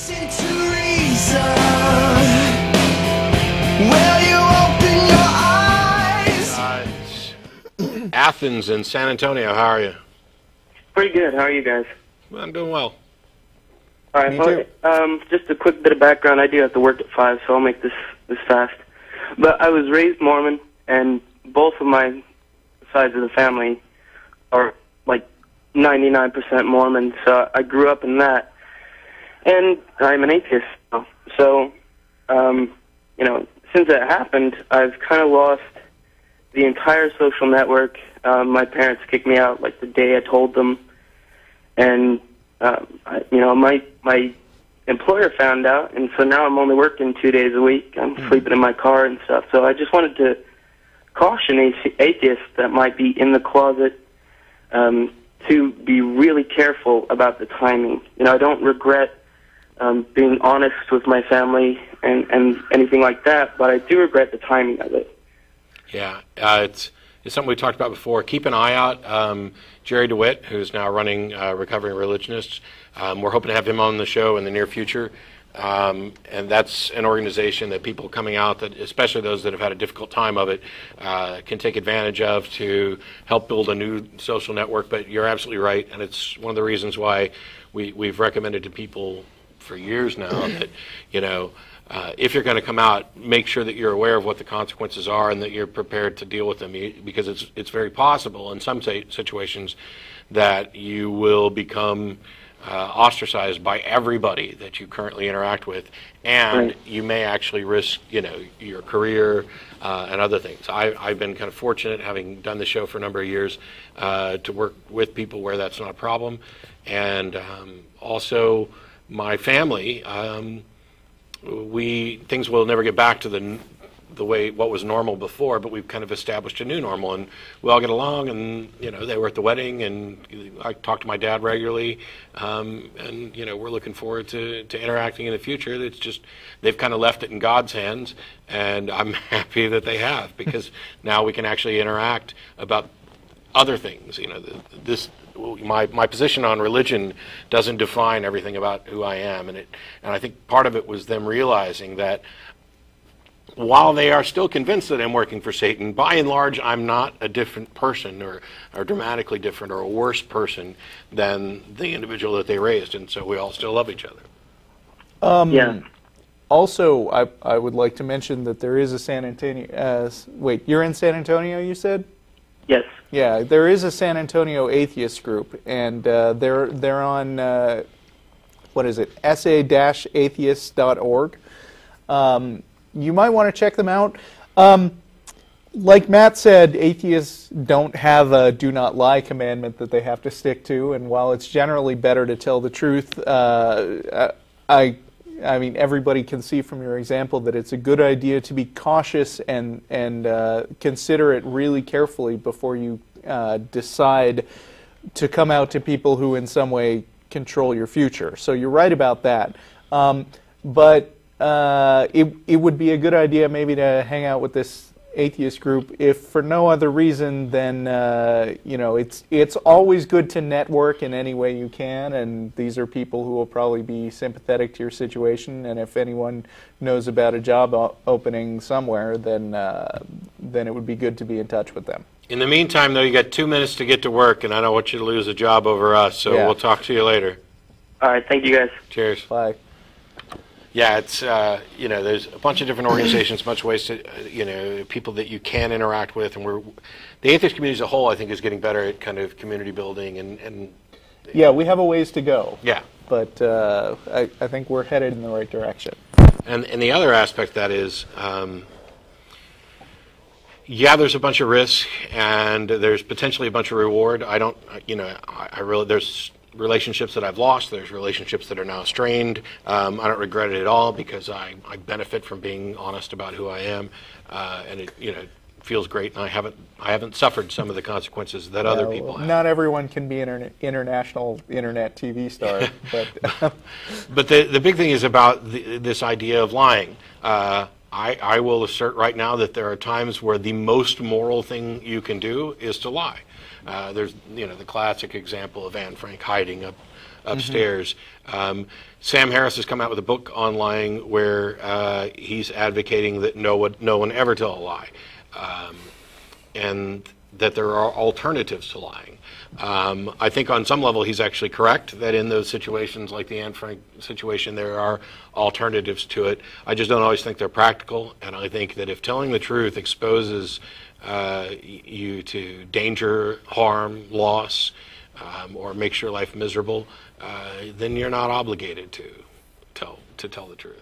Listen to reason. Will you open your eyes? Athens and San Antonio, how are you? Pretty good. How are you guys? I'm doing well. All right. Me too. Just a quick bit of background. I do have to work at 5, so I'll make this fast. But I was raised Mormon, and both of my sides of the family are like 99% Mormon. So I grew up in that, and I'm an atheist now. So, you know, since that happened, I've kind of lost the entire social network. My parents kicked me out like the day I told them, and you know, my employer found out, and so now I'm only working 2 days a week. I'm sleeping in my car and stuff. So I just wanted to caution atheists that might be in the closet to be really careful about the timing. You know, I don't regret being honest with my family and anything like that, but I do regret the timing of it. Yeah, it's something we talked about before. Keep an eye out. Jerry DeWitt, who's now running Recovering Religionists, we're hoping to have him on the show in the near future. And that's an organization that people coming out, that especially those that have had a difficult time of it, can take advantage of to help build a new social network. But you're absolutely right, and it's one of the reasons why we've recommended to people for years now that, you know, if you're going to come out, make sure that you're aware of what the consequences are and that you're prepared to deal with them, because it's very possible in some situations that you will become ostracized by everybody that you currently interact with, and Right. you may actually risk, you know, your career and other things. I've been kind of fortunate, having done the show for a number of years, to work with people where that's not a problem, and also my family. Things will never get back to the way what was normal before, but we've kind of established a new normal, and we all get along. And you know, they were at the wedding, and I talk to my dad regularly, and you know, we're looking forward to interacting in the future. It's just they've kind of left it in God's hands, and I'm happy that they have, because now we can actually interact about other things. You know, my position on religion doesn't define everything about who I am, and I think part of it was them realizing that while they are still convinced that I'm working for Satan, by and large, I'm not a different person, or dramatically different, or a worse person than the individual that they raised, and so we all still love each other. Yeah. Also, I would like to mention that there is a San Antonio. Wait, you're in San Antonio, you said? Yes. Yeah, there is a San Antonio Atheist group, and they're on what is it? sa-atheist.org. You might want to check them out. Like Matt said, atheists don't have a do not lie commandment that they have to stick to, and while it's generally better to tell the truth, I mean, everybody can see from your example that it's a good idea to be cautious and consider it really carefully before you decide to come out to people who in some way control your future. So you're right about that. But it would be a good idea maybe to hang out with this atheist group, if for no other reason than you know, it's always good to network in any way you can, and these are people who will probably be sympathetic to your situation, and if anyone knows about a job opening somewhere, then it would be good to be in touch with them. In the meantime, though, you got 2 minutes to get to work, and I don't want you to lose a job over us, so Yeah. we'll talk to you later. All right. Thank you, guys. Cheers. Bye. Yeah, it's, you know, there's a bunch of different organizations, much ways to, you know, people that you can interact with, and the atheist community as a whole, I think, is getting better at kind of community building, and Yeah, we have a ways to go. yeah. But I think we're headed in the right direction. And the other aspect that is, yeah, there's a bunch of risk, and there's potentially a bunch of reward. I don't, you know, I really, there's relationships that I've lost, there's relationships that are now strained. I don't regret it at all, because I benefit from being honest about who I am, and it, you know, feels great, and I haven't suffered some of the consequences that other people have. Not everyone can be an international internet TV star, but But the big thing is about this idea of lying. I will assert right now that there are times where the most moral thing you can do is to lie. There's, you know, the classic example of Anne Frank hiding upstairs. Sam Harris has come out with a book online where he's advocating that no one ever tell a lie, and that there are alternatives to lying. I think on some level he's actually correct that in those situations like the Anne Frank situation there are alternatives to it. I just don't always think they're practical, and I think that if telling the truth exposes you to danger, harm, loss, or makes your life miserable, then you're not obligated to tell the truth.